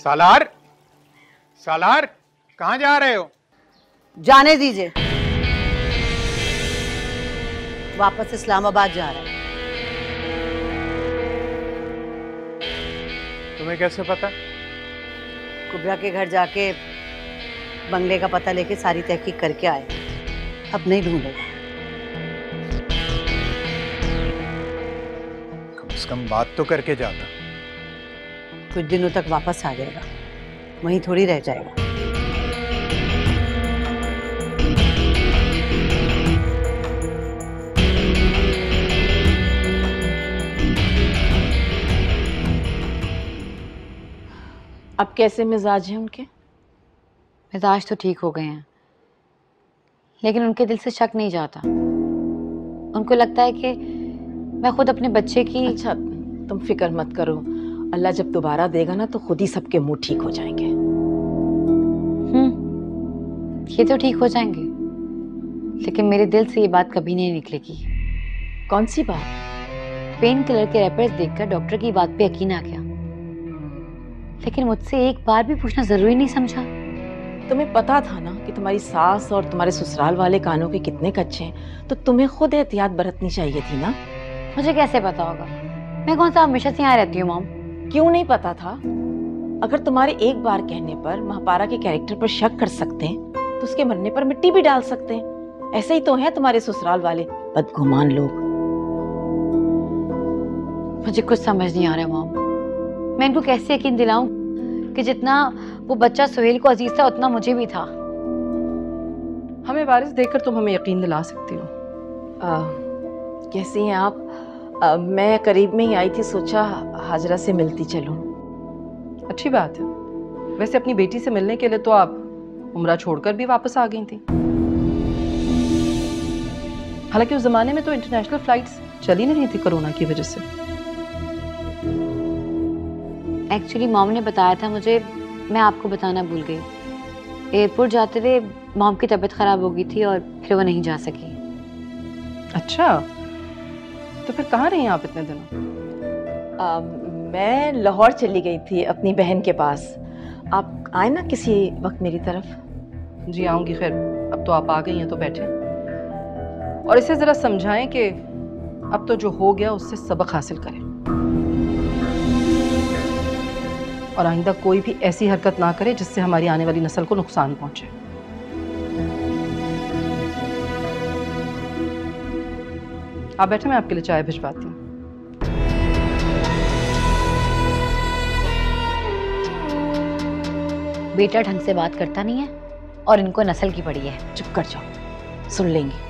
सालार, सालार, कहाँ जा रहे हो? जाने दीजिए, वापस इस्लामाबाद जा रहा है। तुम्हें कैसे पता? कुबरा के घर जाके बंगले का पता लेके सारी तहकीक करके आए, अब नहीं ढूंढेगा। कम से कम बात तो करके जाता। कुछ दिनों तक वापस आ जाएगा, वहीं थोड़ी रह जाएगा। अब कैसे मिजाज हैं उनके? मिजाज तो ठीक हो गए हैं, लेकिन उनके दिल से शक नहीं जाता। उनको लगता है कि मैं खुद अपने बच्चे की। अच्छा, तुम फिक्र मत करो, अल्लाह जब दोबारा देगा ना तो खुद ही सबके मुंह ठीक हो जाएंगे। ये तो ठीक हो जाएंगे, लेकिन मेरे दिल से ये बात कभी नहीं निकलेगी। कौन सी बात? पेन किलर के रैपर्स देखकर डॉक्टर की बात पे यकीन आ गया, लेकिन मुझसे एक बार भी पूछना जरूरी नहीं समझा। तुम्हें पता था ना कि तुम्हारी सास और तुम्हारे ससुराल वाले कानों के कितने कच्चे हैं, तो तुम्हें खुद एहतियात बरतनी चाहिए थी ना। मुझे कैसे पता होगा? मैं कौन सा हमेशा से यहाँ रहती हूँ मॉम। क्यों नहीं पता था? अगर तुम्हारे एक बार कहने पर महापारा के कैरेक्टर पर शक कर सकते हैं तो उसके मरने पर मिट्टी भी डाल सकते हैं। ऐसे ही तो हैं तुम्हारे ससुराल वाले बदगुमान लोग। मुझे कुछ समझ नहीं आ रहा मॉम, मैं इनको कैसे यकीन दिलाऊं कि जितना वो बच्चा सुहेल को अजीज था उतना मुझे भी था। हमें वारिस देखकर तुम हमें यकीन दिला सकती हो। कैसी हैं आप? मैं करीब में ही आई थी, सोचा हाजरा से मिलती चलूं। अच्छी बात है। वैसे अपनी बेटी से मिलने के लिए तो आप उम्रा छोड़कर भी वापस आ गई थी। हालांकि उस जमाने में तो इंटरनेशनल फ्लाइट्स चल ही नहीं थी कोरोना की वजह से। एक्चुअली मॉम ने बताया था मुझे, मैं आपको बताना भूल गई। एयरपोर्ट जाते हुए मॉम की तबीयत खराब हो गई थी और फिर वो नहीं जा सकी। अच्छा, तो फिर कहाँ रही आप इतने दिनों? मैं लाहौर चली गई थी अपनी बहन के पास। आप आए ना किसी वक्त मेरी तरफ। जी आऊंगी। खैर अब तो आप आ गई हैं तो बैठे और इसे जरा समझाएं कि अब तो जो हो गया उससे सबक हासिल करें और आइंदा कोई भी ऐसी हरकत ना करे जिससे हमारी आने वाली नस्ल को नुकसान पहुंचे। आप बैठे, मैं आपके लिए चाय भिजवाती हूँ। बेटा ढंग से बात करता नहीं है और इनको नस्ल की पड़ी है। चुप कर जाओ, सुन लेंगे।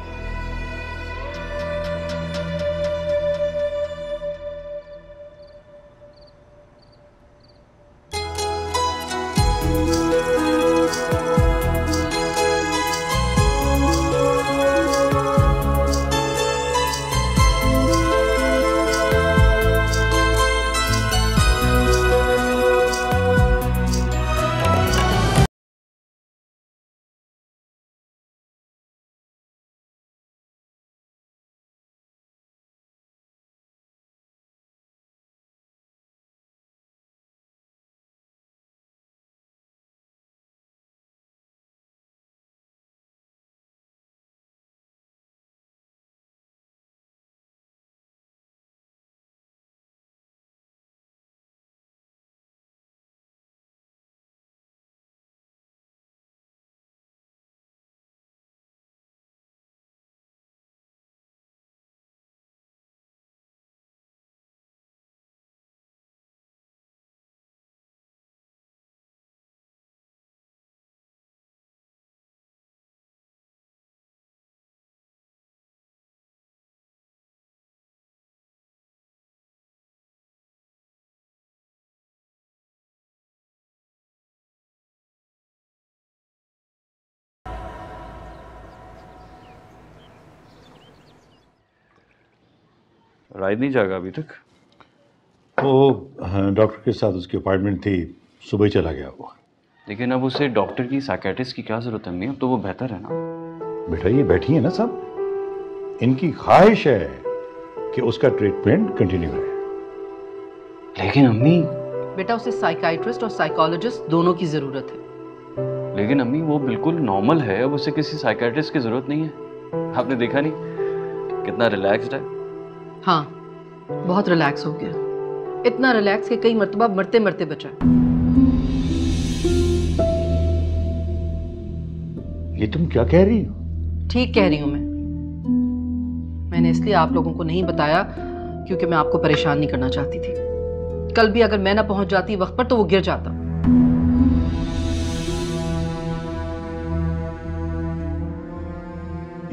राइड नहीं जागा अभी तक? वो डॉक्टर के साथ उसकी अपॉइंटमेंट थी, सुबह ही चला गया वो। लेकिन अब उसे डॉक्टर की, साइकियाट्रिस्ट की क्या जरूरत है? अब तो वो बेहतर है ना। बेटा ये बैठी है ना सब, इनकी ख्वाहिश है कि उसका ट्रीटमेंट कंटिन्यू रहे। लेकिन अम्मी, बेटा उसे साइकाइट्रिस्ट और साइकोलॉजिस्ट दोनों की जरूरत है। लेकिन अम्मी वो बिल्कुल नॉर्मल है, अब उसे किसी साइकियाट्रिस्ट की जरूरत नहीं है। आपने देखा नहीं कितना रिलैक्स्ड है। हाँ, बहुत रिलैक्स हो गया, इतना रिलैक्स कि कई मर्तबा मरते मरते बचा। ये तुम क्या कह रही हो? ठीक कह रही हूं मैंने इसलिए आप लोगों को नहीं बताया क्योंकि मैं आपको परेशान नहीं करना चाहती थी। कल भी अगर मैं ना पहुंच जाती वक्त पर तो वो गिर जाता।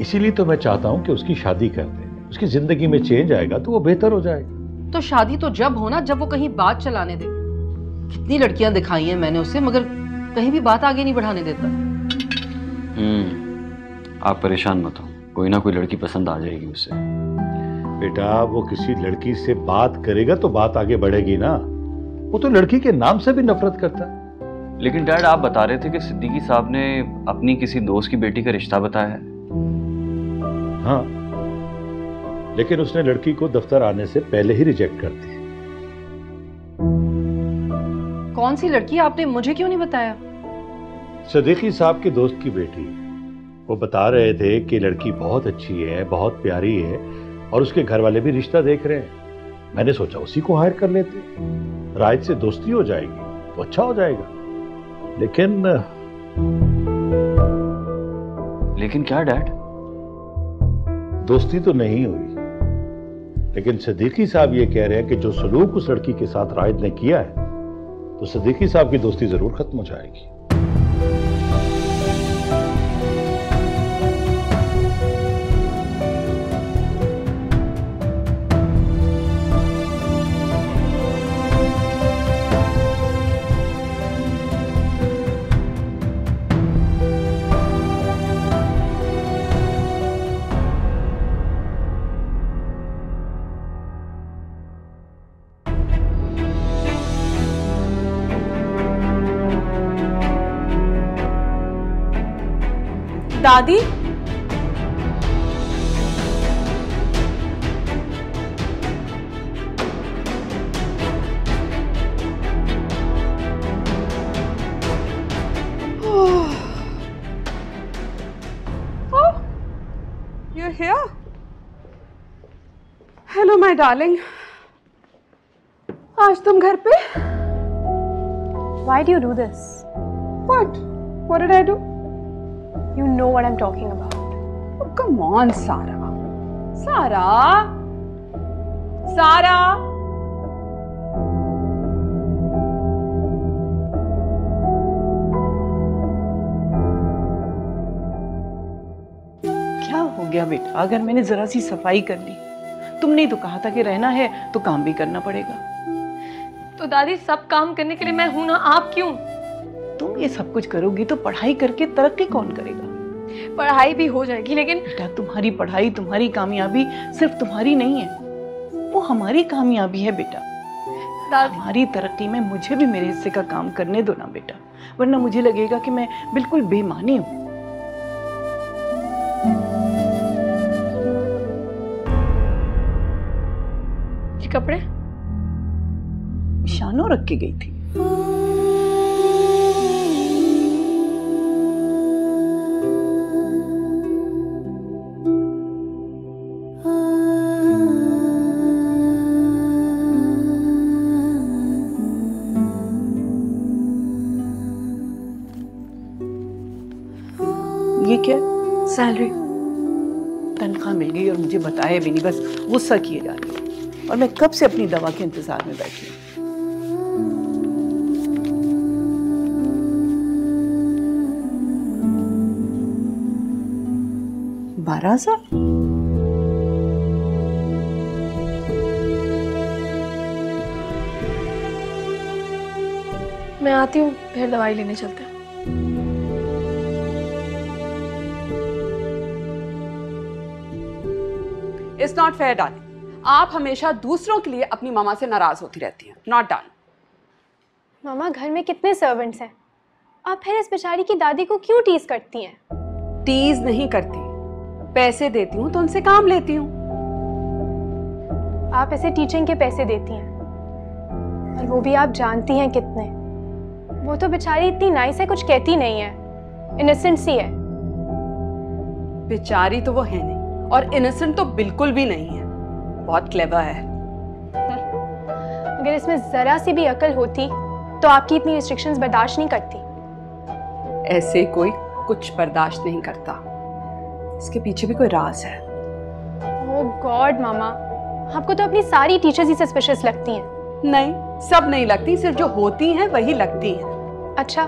इसीलिए तो मैं चाहता हूं कि उसकी शादी कर दें। उसकी जिंदगी में चेंज आएगा तो वो बेहतर हो जाएगा। तो शादी तो जब होना जब वो कहीं बात चलाने दे। कितनी लड़कियां दिखाई हैं मैंने उसे, मगर कहीं भी बात आगे नहीं बढ़ाने देता। आप परेशान मत हो, कोई ना कोई लड़की पसंद आ जाएगी उससे। बेटा वो किसी लड़की से बात करेगा तो बात आगे बढ़ेगी ना। वो तो लड़की के नाम से भी नफरत करता है। लेकिन डैड आप बता रहे थे कि सिद्दीकी साहब ने अपनी किसी दोस्त की बेटी का रिश्ता बताया है। हाँ, लेकिन उसने लड़की को दफ्तर आने से पहले ही रिजेक्ट कर दिया। कौन सी लड़की? आपने मुझे क्यों नहीं बताया? सिद्दीकी साहब के दोस्त की बेटी। वो बता रहे थे कि लड़की बहुत अच्छी है, बहुत प्यारी है और उसके घर वाले भी रिश्ता देख रहे हैं। मैंने सोचा उसी को हायर कर लेते, राज से दोस्ती हो जाएगी तो अच्छा हो जाएगा। लेकिन क्या डैड? दोस्ती तो नहीं हुई, लेकिन सिद्दीकी साहब ये कह रहे हैं कि जो सलूक उस लड़की के साथ राज ने किया है तो सिद्दीकी साहब की दोस्ती जरूर खत्म हो जाएगी। दादी, you're here? Hello, my darling. आज तुम घर पे? Why do you do this? What? What did I do? You know what I'm talking about. Oh, come on, Sara. Sara. Sara. क्या हो गया बेटा? अगर मैंने जरा सी सफाई कर ली, तुमने तो कहा था कि रहना है तो काम भी करना पड़ेगा। तो दादी सब काम करने के लिए मैं हूं ना, आप क्यों? तुम ये सब कुछ करोगी तो पढ़ाई करके तरक्की कौन करेगा? पढ़ाई भी हो जाएगी, लेकिन बेटा तुम्हारी पढ़ाई, तुम्हारी कामयाबी सिर्फ तुम्हारी नहीं है, वो हमारी कामयाबी है बेटा। हमारी तरक्की में मुझे भी मेरे हिस्से का काम करने दो ना बेटा, वरना मुझे लगेगा कि मैं बिल्कुल बेमानी हूँ। ये कपड़े शानो रख के गई थी। ये क्या? सैलरी। तनख्वाह मिल गई और मुझे बताया भी नहीं, बस गुस्सा किए जा रही है। और मैं कब से अपनी दवा के इंतजार में बैठी हूँ। 12,000? मैं आती हूँ, फिर दवाई लेने चलते हैं। इट्स नॉट फेयर डार्लिंग, आप हमेशा दूसरों के लिए अपनी मामा से नाराज होती रहती हैं। Not done. मामा घर में कितने सर्वेंट्स हैं, आप फिर इस बेचारी की दादी को क्यों टीज करती हैं? टीज नहीं करती, पैसे देती हूँ तो उनसे काम लेती हूँ। आप ऐसे टीचिंग के पैसे देती हैं, और वो भी आप जानती हैं कितने। वो तो बेचारी इतनी नाइस है, कुछ कहती नहीं है, इनोसेंट सी है। बेचारी तो वो है नहीं, और इनोसेंट तो बिल्कुल भी नहीं है, बहुत क्लेवर है। अगर इसमें जरा सी भी अकल होती तो आपकी इतनी रिस्ट्रिक्शंस बर्दाश्त नहीं करती। ऐसे कोई कुछ बर्दाश्त नहीं करता, इसके पीछे भी कोई राज है। ओह गॉड मामा, आपको तो अपनी सारी टीचर्स ही सस्पिशियस लगती हैं। नहीं, सब नहीं लगती, सिर्फ जो होती हैं वही लगती हैं। अच्छा,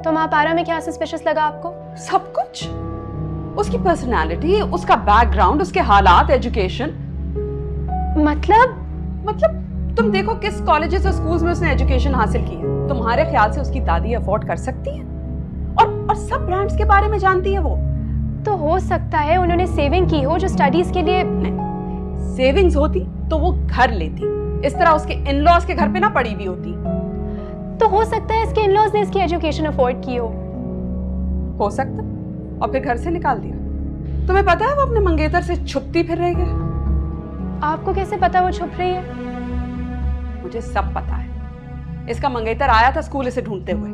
तो महापारा में क्या सस्पिशियस लगा आपको? सब कुछ, उसकी पर्सनालिटी, उसका बैकग्राउंड, उसके हालात, एजुकेशन। मतलब तुम देखो किस कॉलेजेस और स्कूल्स में उसने एजुकेशन हासिल की है। तुम्हारे ख्याल से उसकी दादी अफोर्ड कर सकती है? और सब ब्रांड्स के बारे में जानती है वो। तो हो सकता है उन्होंने सेविंग की हो जो स्टडीज के लिए। नहीं, सेविंग्स होती तो वो घर लेती, इस तरह उसके इन-लॉज के घर पे ना पड़ी भी होती। तो हो सकता है इसके इन-लॉज ने इसकी एजुकेशन अफोर्ड की हो सकता, और फिर घर से निकाल दिया। तुम्हें पता है वो अपने मंगेतर से छुपती फिर रही है। आपको कैसे पता वो छुप रही है? मुझे सब पता है, इसका मंगेतर आया था स्कूल इसे ढूंढते हुए।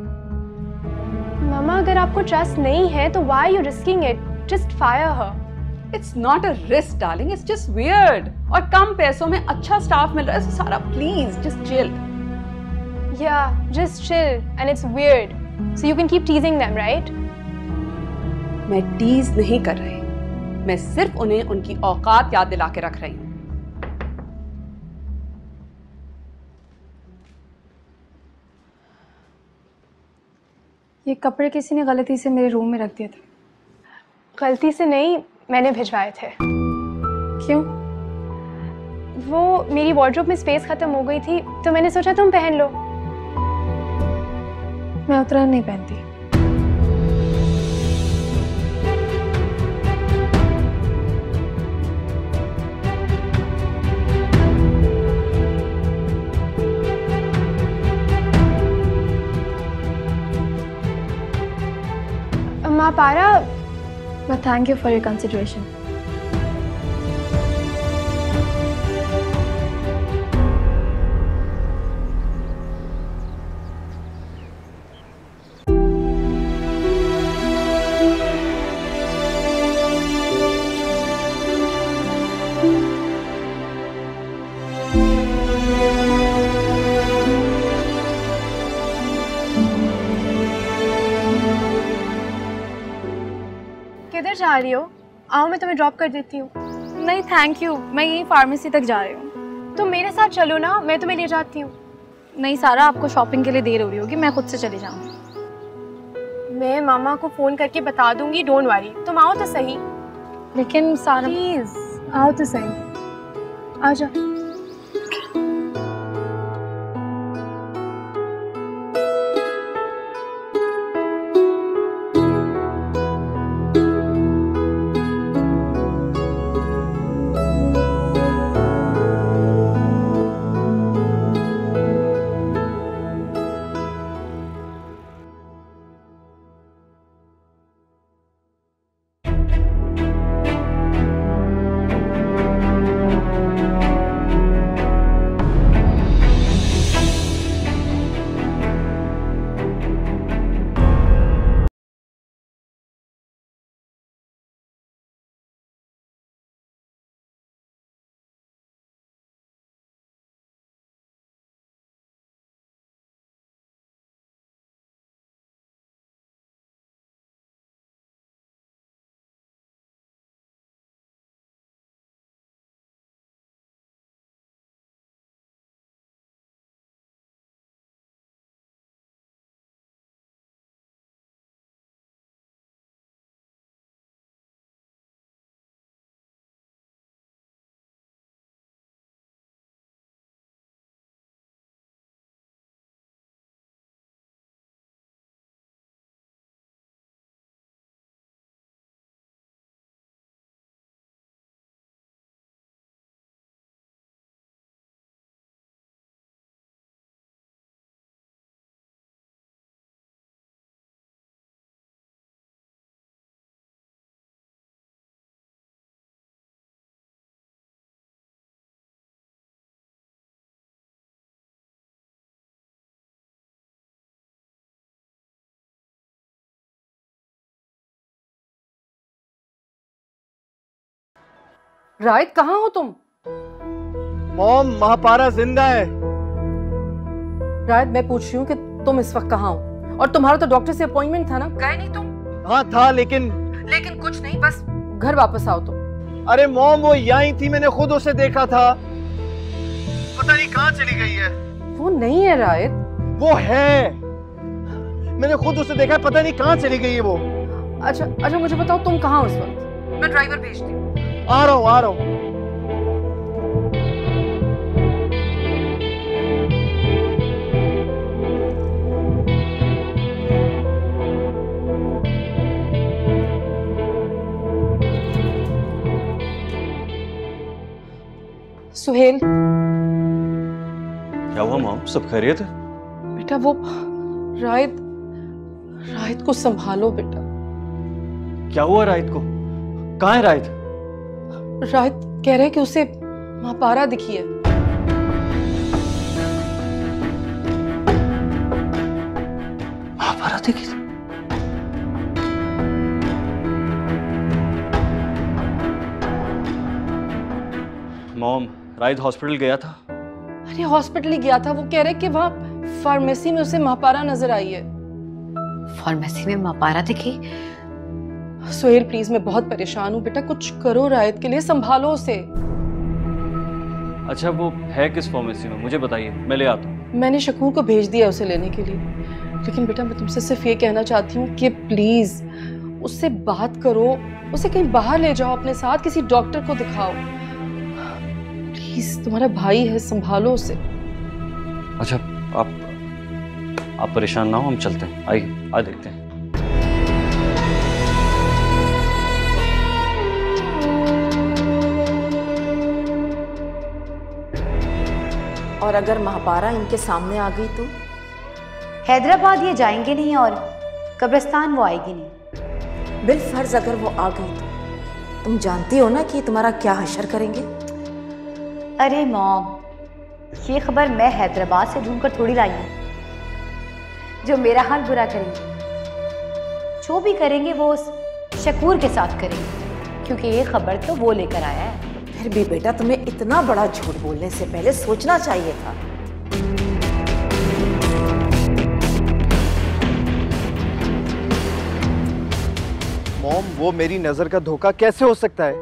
मामा, अगर आपको ट्रस्ट नहीं है तो why are you risking it? Just fire her. It's not a risk, darling. It's just weird. और कम पैसों में अच्छा स्टाफ मिल रहा है, सारा please just chill. Yeah, just chill, and it's weird. So you can keep teasing them, right? मैं tease नहीं कर रही, मैं सिर्फ उन्हें उनकी औकात याद दिला के रख रही हूँ। ये कपड़े किसी ने गलती से मेरे रूम में रख दिए थे। गलती से नहीं, मैंने भिजवाए थे। क्यों? वो मेरी वार्डरोब में स्पेस खत्म हो गई थी तो मैंने सोचा तुम पहन लो। मैं उतना नहीं पहनती। Mahapara, But thank you for your consideration. किधर जा रही हो? आओ मैं तुम्हें ड्रॉप कर देती हूँ। नहीं थैंक यू, मैं यही फार्मेसी तक जा रही हूँ। तुम मेरे साथ चलो ना, मैं तुम्हें ले जाती हूँ। नहीं सारा, आपको शॉपिंग के लिए देर हो रही होगी, मैं खुद से चली जाऊँगी। मैं मामा को फोन करके बता दूंगी, डोंट वरी। तुम आओ तो सही। लेकिन सारा प्लीज आओ तो सही, आ जाओ। राहित कहाँ हो तुम? मॉम, महापारा जिंदा है। राहित मैं पूछ रही हूँ कि तुम इस वक्त कहाँ हो? और तुम्हारा तो डॉक्टर से अपॉइंटमेंट था ना, गए नहीं तुम? हाँ था, लेकिन कुछ नहीं, बस घर वापस आओ तुम। अरे मॉम, वो यहीं थी, मैंने खुद उसे देखा था। पता नहीं कहाँ चली गई है। वो नहीं है राहित। वो है, मैंने खुद उसे देखा है, पता नहीं कहाँ चली गई है वो। अच्छा मुझे बताओ तुम कहाँ हो इस वक्त? मैं ड्राइवर भेजती हूँ। आ रहा हूँ। सुहेल, क्या हुआ मॉम, सब खैरियत है? बेटा वो राहित को संभालो बेटा। क्या हुआ राहित को? कहाँ है राहित? राहित कह रहे कि उसे महापारा दिखी है। महापारा दिखी? मॉम, राहित हॉस्पिटल गया था। अरे हॉस्पिटल ही गया था, वो कह रहे कि वहाँ फार्मेसी में उसे महापारा नजर आई है। फार्मेसी में महापारा दिखी? सुहेल प्लीज, मैं बहुत परेशान हूँ बेटा, कुछ करो राहित के लिए, संभालो उसे। अच्छा वो है किस फार्मेसी में, मुझे बताइए, मैं ले आता हूँ। मैंने शकूर को भेज दिया उसे लेने के लिए, लेकिन बेटा मैं तुमसे सिर्फ ये कहना चाहती हूँ कि प्लीज उससे बात करो, उसे कहीं बाहर ले जाओ अपने साथ, किसी डॉक्टर को दिखाओ प्लीज, तुम्हारा भाई है, संभालो उसे। अच्छा आप परेशान ना हो, हम चलते हैं, आइए आ देखते हैं। और अगर महापारा इनके सामने आ गई तो? हैदराबाद ये जाएंगे नहीं और कब्रिस्तान वो आएगी नहीं। बिलफर्ज अगर वो आ गई तो तुम जानती हो ना कि तुम्हारा क्या हशर करेंगे। अरे मॉम, ये खबर मैं हैदराबाद से ढूंढकर थोड़ी लाई हूँ। जो मेरा हाल बुरा करेंगे, जो भी करेंगे वो उस शकूर के साथ करेंगे, क्योंकि ये खबर तो वो लेकर आया है। फिर भी बेटा तुम्हें इतना बड़ा झूठ बोलने से पहले सोचना चाहिए था। मॉम, वो मेरी नजर का धोखा कैसे हो सकता है?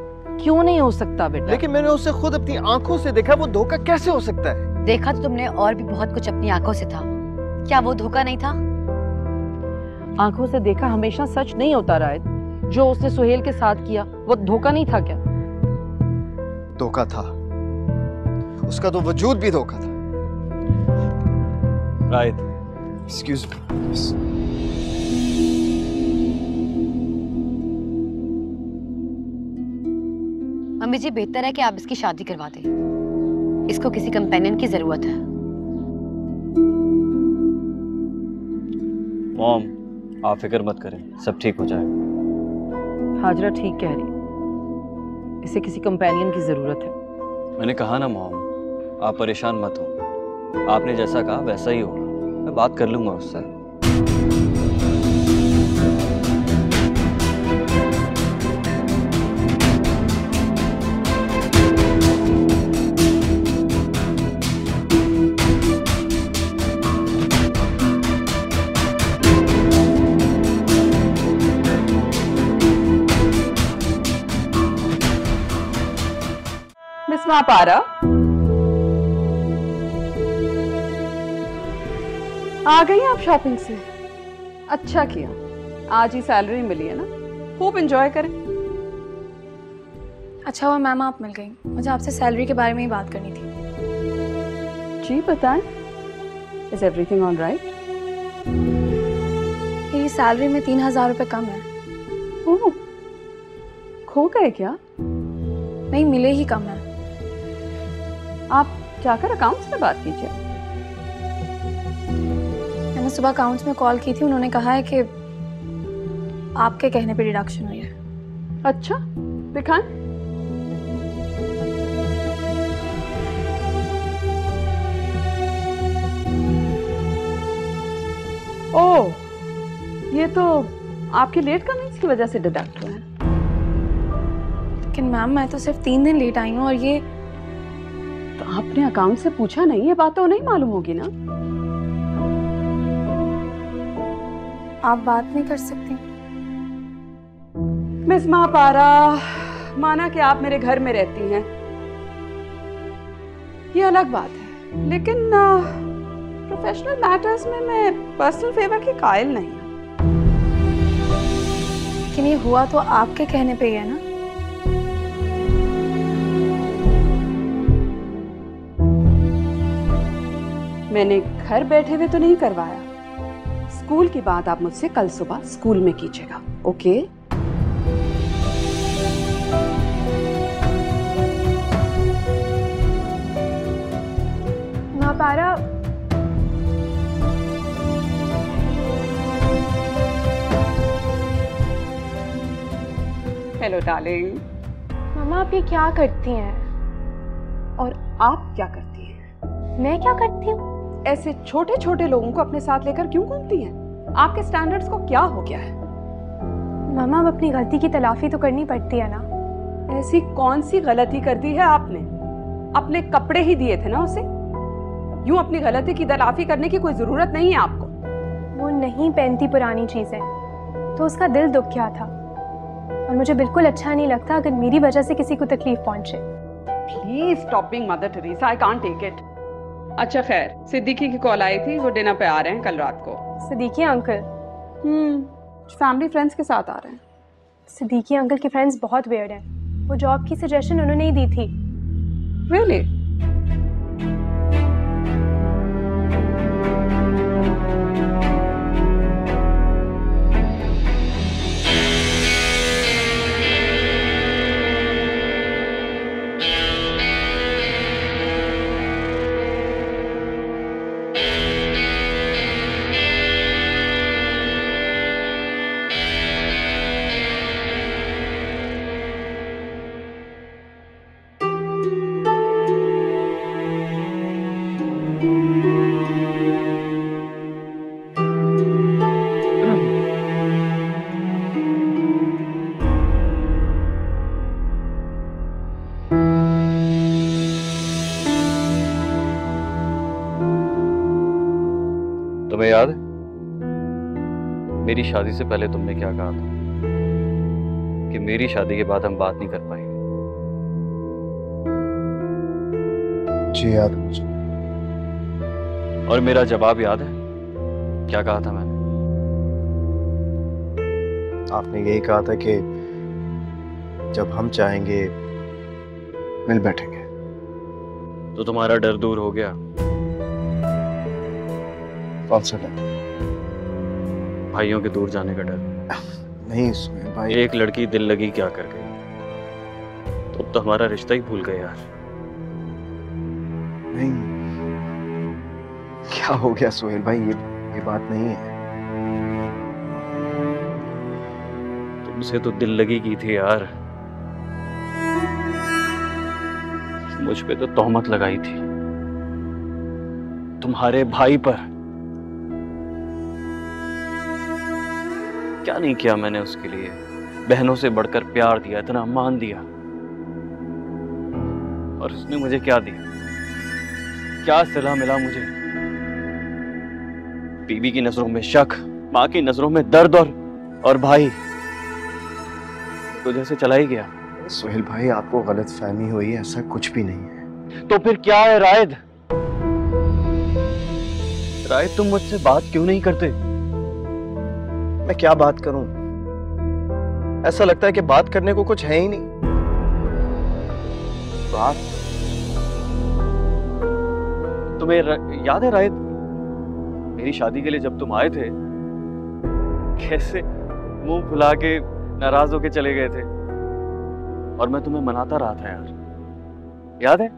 क्यों नहीं हो सकता बेटा? लेकिन मैंने उसे खुद अपनी आंखों से देखा, वो धोखा कैसे हो सकता है? देखा तो तुमने और भी बहुत कुछ अपनी आंखों से था, क्या वो धोखा नहीं था? आंखों से देखा हमेशा सच नहीं होता राहित। जो उसने सुहेल के साथ किया वो धोखा नहीं था क्या? धोखा था, उसका तो वजूद भी धोखा था। राहित, एक्सक्यूज मी। मम्मी जी, बेहतर है कि आप इसकी शादी करवा दें। इसको किसी कंपेनियन की जरूरत है। मॉम आप फिक्र मत करें, सब ठीक हो जाएगा। हाजरा ठीक कह रही, इसे किसी कंपेनियन की जरूरत है। मैंने कहा ना मॉम, आप परेशान मत हो, आपने जैसा कहा वैसा ही होगा, मैं बात कर लूंगा उससे। मिस महापारा, आ गई आप शॉपिंग से? अच्छा किया, आज ही सैलरी मिली है ना, खूब एंजॉय करें। अच्छा हुआ मैम आप मिल गई, मुझे आपसे सैलरी के बारे में ही बात करनी थी। जी बताएं, इज एवरीथिंग ऑल राइट? मेरी सैलरी में 3000 रुपये कम है। ओह, खो गए क्या? नहीं, मिले ही कम है। आप जाकर अकाउंट्स में बात कीजिए। मैंने सुबह अकाउंट्स में कॉल की थी, उन्होंने कहा है कि आपके कहने पे डिडक्शन हुई है। अच्छा, दिखाएं। ओह, ये तो आपकी लेट कमिंग्स की वजह से डिडक्ट हुआ है। लेकिन मैम मैं तो सिर्फ 3 दिन लेट आई हूँ और ये तो आपने अकाउंट से पूछा नहीं? ये बात तो नहीं मालूम होगी ना? आप बात नहीं कर सकती? मिस महापारा, माना कि आप मेरे घर में रहती हैं, ये अलग बात है, लेकिन प्रोफेशनल मैटर्स में मैं पर्सनल फेवर की कायल नहीं हूँ। लेकिन ये हुआ तो आपके कहने पे ही है ना? मैंने घर बैठे हुए तो नहीं करवाया। स्कूल की बात आप मुझसे कल सुबह स्कूल में कीजिएगा, okay? Mahapara, hello darling. Mamma आप ये क्या करती हैं? और आप क्या करती हैं? मैं क्या करती हूँ? ऐसे छोटे छोटे लोगों को अपने साथ लेकर क्यों घूमती हैं? आपके स्टैंडर्ड्स को क्या हो गया है? मम्मा अब अपनी गलती की तलाफी तो करनी पड़ती है ना? ऐसी कौन सी गलती कर दी है आपने? अपने कपड़े ही दिए थे ना उसे। यूं अपनी गलती की तलाफी करने की कोई जरूरत नहीं है आपको। वो नहीं पहनती पुरानी चीजें, तो उसका दिल दुख गया था और मुझे बिल्कुल अच्छा नहीं लगता अगर मेरी वजह से किसी को तकलीफ पहुंचे। Please stop being Mother Teresa, I can't take it. अच्छा खैर, सिद्दीकी की कॉल आई थी, वो डिनर पे आ रहे हैं कल रात को। सिद्दीकी अंकल? फैमिली फ्रेंड्स के साथ आ रहे हैं। सिद्दीकी अंकल के फ्रेंड्स बहुत वियर्ड हैं। वो जॉब की सजेशन उन्होंने ही दी थी। Really? तुम्हें याद है मेरी शादी से पहले तुमने क्या कहा था कि मेरी शादी के बाद हम बात नहीं कर पाएंगे? जी याद है मुझे। और मेरा जवाब याद है? क्या कहा था मैंने? आपने यही कहा था कि जब हम चाहेंगे मिल बैठेंगे। तो तुम्हारा डर दूर हो गया? कौन सा डर? भाइयों के दूर जाने का डर। नहीं सुहेल भाई। एक लड़की दिल लगी क्या कर गई, तो अब तो हमारा रिश्ता ही भूल गए यार। नहीं, क्या हो गया सुहेल भाई? ये बात नहीं है। तुमसे तो दिल लगी की थी यार, मुझ पे तो तोहमत लगाई थी तुम्हारे भाई पर। क्या नहीं किया मैंने उसके लिए? बहनों से बढ़कर प्यार दिया, इतना मान दिया, और उसने मुझे क्या दिया? क्या सिला मिला मुझे? बीवी की नजरों में शक, माँ की नजरों में दर्द, और भाई तो जैसे चला ही गया। सुहेल भाई आपको गलत फहमी हुई है, ऐसा कुछ भी नहीं है। तो फिर क्या है रायद? रायद तुम मुझसे बात क्यों नहीं करते? मैं क्या बात करूं? ऐसा लगता है कि बात करने को कुछ है ही नहीं। बात? तुम्हें याद है रायद, मेरी शादी के लिए जब तुम आए थे कैसे मुंह फुला के नाराज होके चले गए थे, और मैं तुम्हें मनाता रहा था यार, याद है?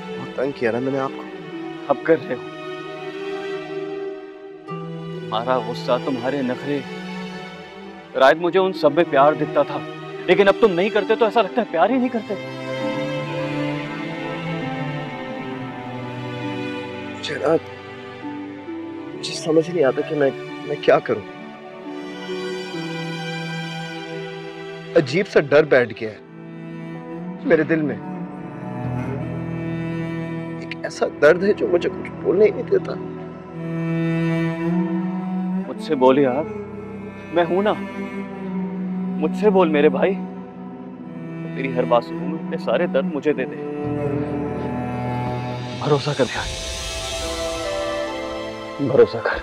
बहुत तंग किया ना मैंने आपको। अब कर रहे हो। तुम्हारा गुस्सा, तुम्हारे नखरे, रायद मुझे उन सब में प्यार दिखता था, लेकिन अब तुम नहीं करते तो ऐसा लगता है प्यार ही नहीं करते। मुझे समझ नहीं आता कि मैं क्या करूं। अजीब सा डर बैठ गया है मेरे दिल में। एक ऐसा दर्द है जो मुझे कुछ बोलने ही नहीं देता। मुझसे बोल यार, मैं हूं ना, मुझसे बोल मेरे भाई। तेरी हर बात सुनूंगा, अपने सारे दर्द मुझे दे दे। भरोसा कर यार, भरोसा कर।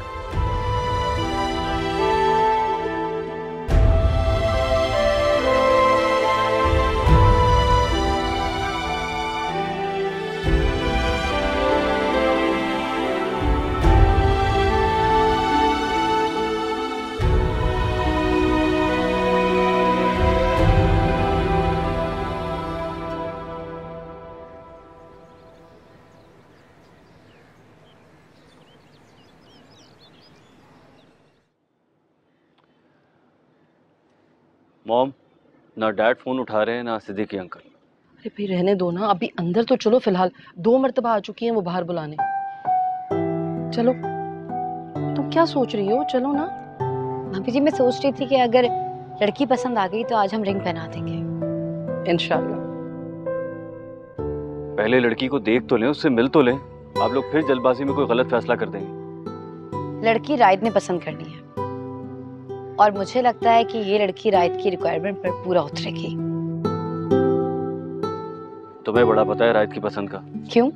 मॉम, ना डैड फोन उठा रहे हैं ना सिद्दीकी अंकल। अरे भाई रहने दो ना, अभी अंदर तो चलो। फिलहाल 2 मर्तबा आ चुकी हैं वो बाहर बुलाने। चलो, तुम क्या सोच रही हो? चलो ना। भाभी जी मैं सोच रही थी कि अगर लड़की पसंद आ गई तो आज हम रिंग पहना देंगे। इंशाल्लाह। पहले लड़की को देख तो लें, उससे मिल तो लें। आप लोग फिर जल्दबाजी में कोई गलत फैसला कर देंगे। लड़की रायत ने पसंद करनी है और मुझे लगता है कि ये लड़की रायत की रिक्वायरमेंट पर पूरा उतरेगी। तुम्हें बड़ा पता है रायत की पसंद का। क्यों?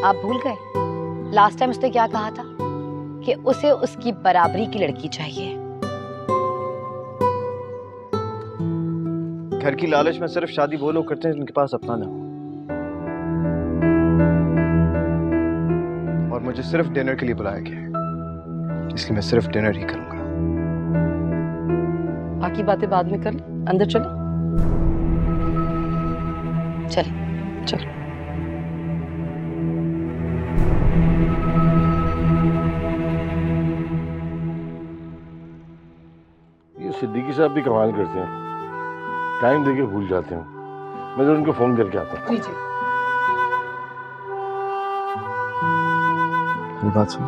आप भूल गए लास्ट टाइम उसने क्या कहा था कि उसे उसकी बराबरी की लड़की चाहिए। घर की लालच में सिर्फ शादी वो लोग करते हैं जिनके पास अपना ना हो। और मुझे सिर्फ डिनर के लिए बुलाया गया है, इसलिए मैं सिर्फ डिनर ही करूंगा। बाकी बातें बाद में कर ले। अंदर चले। चले चलो। ये सिद्दीकी साहब भी कमाल करते हैं, टाइम देके भूल जाते हैं। मैं तो उनको फोन करके आता हूँ। जी जी। ये बात सुनो,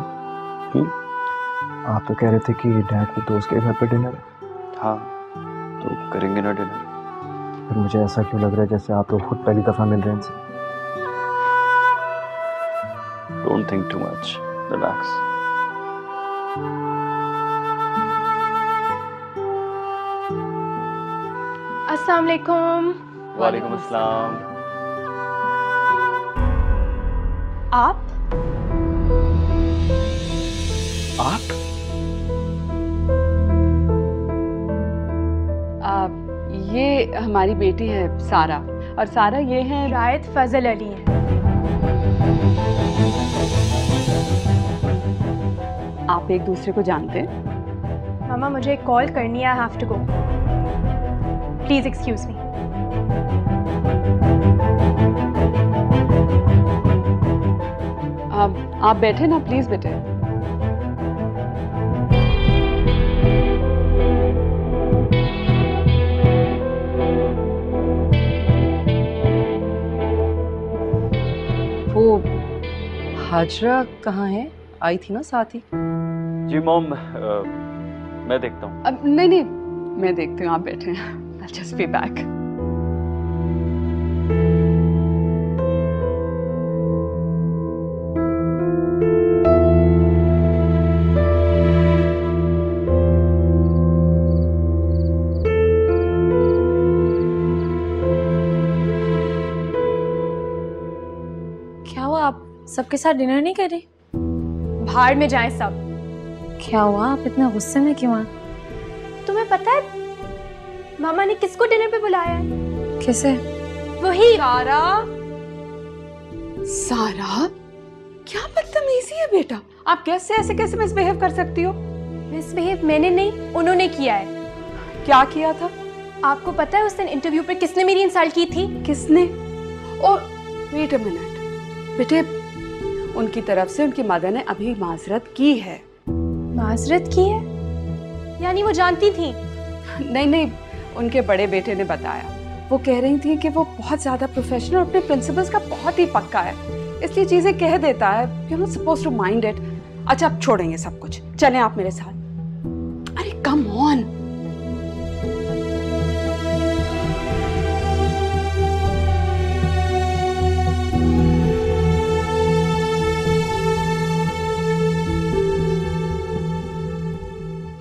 आप तो कह रहे थे कि डैड के दोस्त के घर पे डिनर है। हाँ, तो करेंगे ना डिनर। फिर मुझे ऐसा क्यों लग रहा है जैसे आप लोग खुद पहली दफा मिल रहे हैं इनसे। Don't think too much, relax. अस्सलाम वालेकुम। वालेकुम अस्सलाम। आप ये हमारी बेटी है सारा, और सारा ये है रायत फजल अली है। आप एक दूसरे को जानते हैं? मामा मुझे एक कॉल करनी है, I have to go, please excuse me. आप बैठे ना प्लीज बेटे। वो हाजरा कहाँ है? आई थी ना साथ ही। जी मॉम, मैं देखता हूँ। अब नहीं, मैं देखती हूँ, आप बैठे हैं। I'll just be back. क्या हुआ, आप सबके साथ डिनर नहीं कर रही? बाहर में जाएं सब। क्या हुआ, आप इतना गुस्से में क्यों हैं? तुम्हें पता है मामा ने किसको डिनर पे बुलाया है? किसे? वही सारा, क्या बदतमीजी है बेटा। आप कैसे मिसबिहेव कर सकती हो? मिसबिहेव मैंने नहीं, उन्होंने किया है। क्या किया था? आपको पता है उस दिन इंटरव्यू पे किसने मेरी इंसल्ट की थी? किसने? और वेट अ मिनट बेटे, उनकी तरफ से उनकी मदर ने अभी माजरत की है। माजरत की है? यानी वो जानती थी? नहीं, उनके बड़े बेटे ने बताया। वो कह रही थी कि वो बहुत ज्यादा प्रोफेशनल और अपने प्रिंसिपल्स का बहुत ही पक्का है, इसलिए चीजें कह देता है। You not supposed to mind it. अच्छा, आप छोड़ेंगे सब कुछ, चलें आप मेरे साथ। अरे कम ऑन।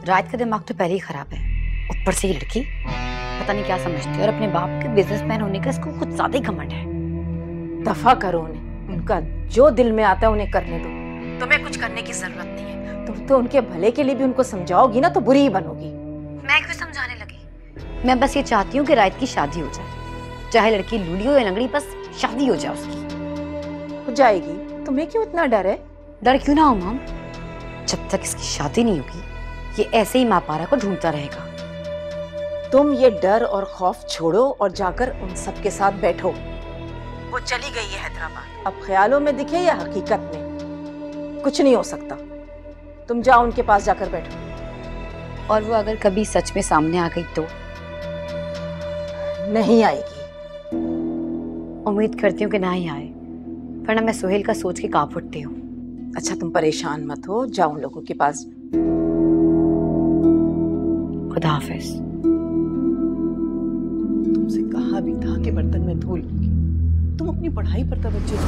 रात का दिमाग तो पहले ही खराब है, ऊपर से ये लड़की पता नहीं क्या समझती है, और अपने बाप के बिजनेसमैन होने का इसको कुछ ज्यादा ही घमंड है। दफा करो उन्हें, उनका जो दिल में आता है उन्हें करने दो। तुम्हें कुछ करने की जरूरत नहीं है। तुम तो उनके भले के लिए भी उनको समझाओगी ना तो बुरी ही बनोगी। मैं क्यों समझाने लगी? मैं बस ये चाहती हूँ कि रात की शादी हो जाए, चाहे लड़की लूली हो या लंगड़ी, बस शादी हो जाए उसकी। हो जाएगी, तुम्हें क्यों इतना डर है? डर क्यों ना हो मॉम, जब तक इसकी शादी नहीं होगी ये ऐसे ही मापारा को ढूंढता रहेगा। तुम ये डर और खौफ छोड़ो और जाकर उन सब के साथ बैठो। वो चली गई है हैदराबाद, अब ख्यालों में दिखे या हकीकत में, कुछ नहीं हो सकता। तुम जाओ उनके पास जाकर बैठो। और वो अगर कभी सच में सामने आ गई तो? नहीं आएगी। उम्मीद करती हूँ कि ना ही आए, वरना मैं सुहेल का सोच के कांप उठती हूँ। अच्छा तुम परेशान मत हो, जाओ उन लोगों के पास। खुदा हाफिज। तुमसे कहा भी था कि बर्तन में धूल होगी, तुम अपनी पढ़ाई पर तवज्जो दो।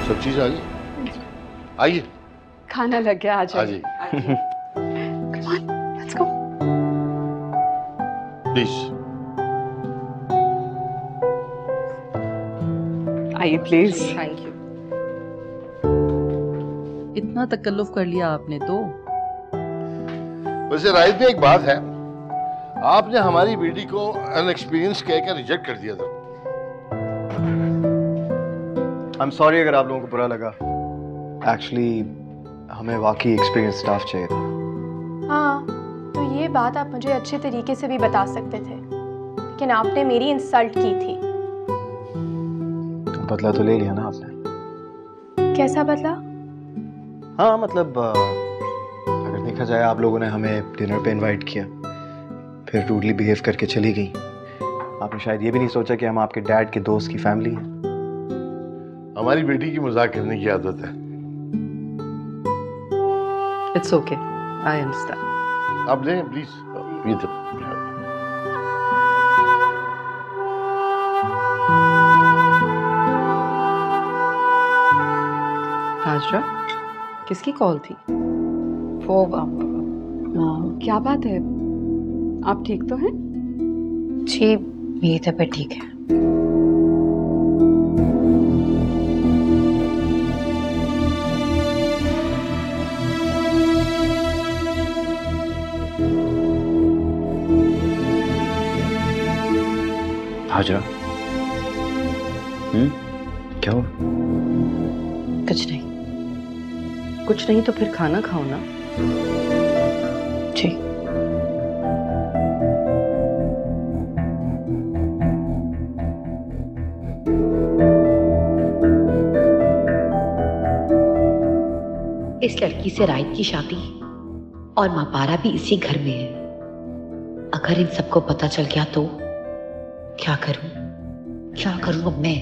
सब चीज आ गई, आइए। खाना लग गया, आ जाइए। Come on, let's go. Please आइए प्लीज। Thank you. इतना तकल्लुफ कर लिया आपने तो। वैसे राइट में एक बात है, आपने हमारी बेटी को अनएक्सपीरियंस कहकर रिजेक्ट कर दिया था। आई एम सॉरी अगर आप लोगों को बुरा लगा। एक्चुअली हमें वाकई एक्सपीरियंस स्टाफ चाहिए था। हाँ, तो ये बात आप मुझे अच्छे तरीके से भी बता सकते थे, लेकिन आपने मेरी इंसल्ट की थी। बदला तो ले लिया ना आपने। कैसा बदला? हाँ मतलब अगर देखा जाए, आप लोगों ने हमें डिनर पे इनवाइट किया, फिर रूडली बिहेव करके चली गई। आपने शायद ये भी नहीं सोचा कि हम आपके डैड के दोस्त की फैमिली हैं। हमारी बेटी की मजाक करने की आदत है। It's okay, I understand. आप लें प्लीज, ये तो हाजरा, किसकी कॉल थी? वो क्या बात है, आप ठीक तो हैं? जी, मेरी तबीयत ठीक है। हाजरा, क्या हुआ? कुछ नहीं। कुछ नहीं तो फिर खाना खाओ ना। जी। इस लड़की से राइट की शादी और मापारा भी इसी घर में है। अगर इन सबको पता चल गया तो क्या करूं अब मैं?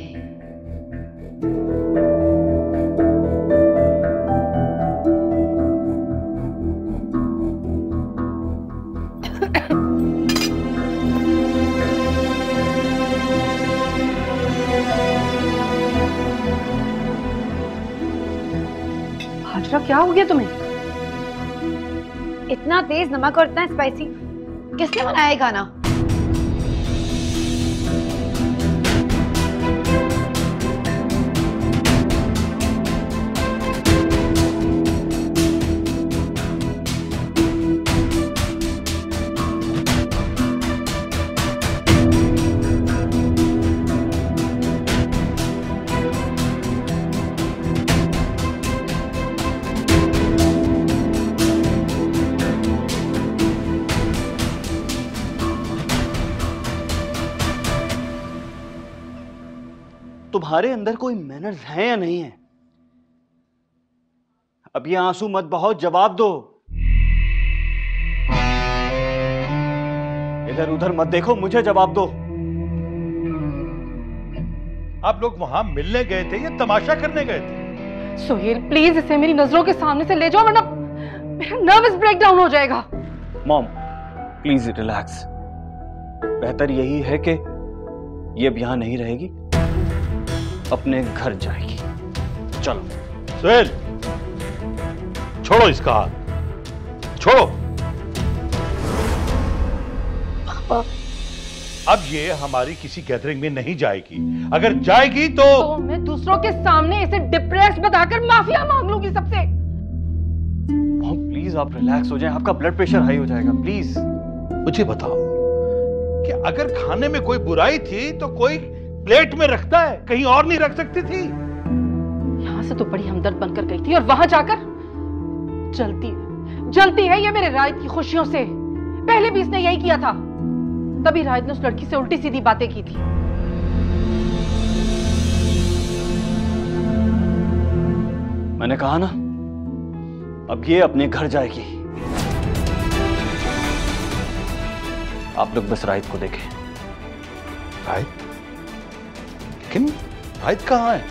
हाजरा, क्या हो गया तुम्हें? इतना तेज नमक और इतना स्पाइसी किसने बनाया ये खाना? तुम्हारे अंदर कोई मैनर्स हैं या नहीं है? अब ये आंसू मत बहाओ, जवाब दो। इधर उधर मत देखो, मुझे जवाब दो। आप लोग वहां मिलने गए थे या तमाशा करने गए थे? सोहेल प्लीज इसे मेरी नजरों के सामने से ले जाओ, वरना मेरा नर्वस ब्रेकडाउन हो जाएगा। Mom please relax. बेहतर यही है कि ये अब यहां नहीं रहेगी, अपने घर जाएगी। चलो। सोहेल, छोड़ो इसका हाथ, छोड़ो। पापा, अब ये हमारी किसी गैदरिंग में नहीं जाएगी। अगर जाएगी तो मैं दूसरों के सामने इसे डिप्रेस्ड बताकर माफिया मांग लूंगी सबसे। मॉम प्लीज आप रिलैक्स हो जाएं, आपका ब्लड प्रेशर हाई हो जाएगा, प्लीज। मुझे बताओ कि अगर खाने में कोई बुराई थी तो कोई प्लेट में रखता है, कहीं और नहीं रख सकती थी? यहां से तो बड़ी हमदर्द बनकर गई थी और वहां जाकर जलती है ये मेरे रायत की खुशियों से। पहले भी इसने यही किया था, तभी रायत ने उस लड़की से उल्टी सीधी बातें की थी। मैंने कहा ना, अब ये अपने घर जाएगी। आप लोग बस रायत को देखें। रायत? लेकिन रायत कहाँ है?